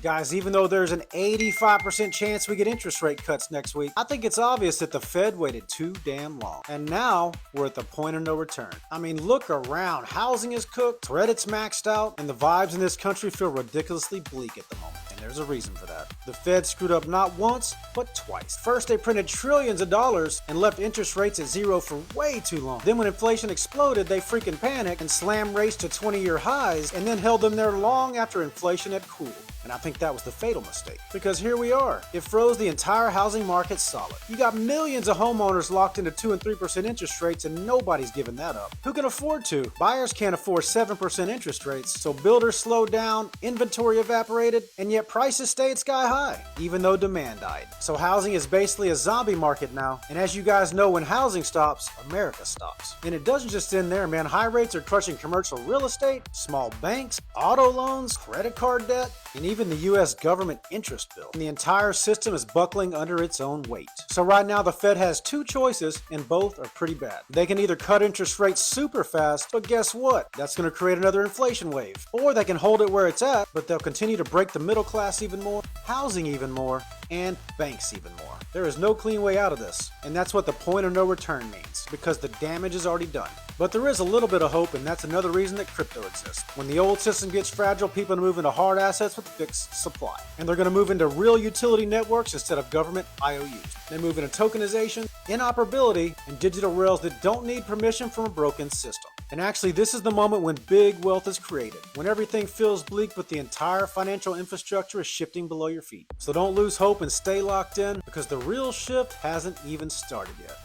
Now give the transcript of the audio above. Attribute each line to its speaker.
Speaker 1: Guys, even though there's an 85% chance we get interest rate cuts next week, I think it's obvious that the Fed waited too damn long. And now we're at the point of no return. I mean, look around. Housing is cooked, credit's maxed out, and the vibes in this country feel ridiculously bleak at the moment. And there's a reason for that. The Fed screwed up not once, but twice. First, they printed trillions of dollars and left interest rates at zero for way too long. Then when inflation exploded, they freaking panicked and slammed rates to 20-year highs and then held them there long after inflation had cooled. And I think that was the fatal mistake. Because here we are. It froze the entire housing market solid. You got millions of homeowners locked into 2 and 3% interest rates and nobody's giving that up. Who can afford to? Buyers can't afford 7% interest rates, so builders slowed down, inventory evaporated, and yet prices stayed sky high, even though demand died. So housing is basically a zombie market now, and as you guys know, when housing stops, America stops. And it doesn't just end there, man. High rates are crushing commercial real estate, small banks, auto loans, credit card debt, and even the US government interest bill. And the entire system is buckling under its own weight. So right now the Fed has two choices and both are pretty bad. They can either cut interest rates super fast, but guess what? That's going to create another inflation wave. Or they can hold it where it's at, but they'll continue to break the middle class even more, housing even more, and banks even more. There is no clean way out of this, and that's what the point of no return means, because the damage is already done. But there is a little bit of hope, and that's another reason that crypto exists. When the old system gets fragile, people move into hard assets with fixed supply. And they're going to move into real utility networks instead of government IOUs. They move into tokenization, interoperability, and digital rails that don't need permission from a broken system. And actually, this is the moment when big wealth is created, when everything feels bleak but the entire financial infrastructure is shifting below your feet. So don't lose hope and stay locked in, because the real shift hasn't even started yet.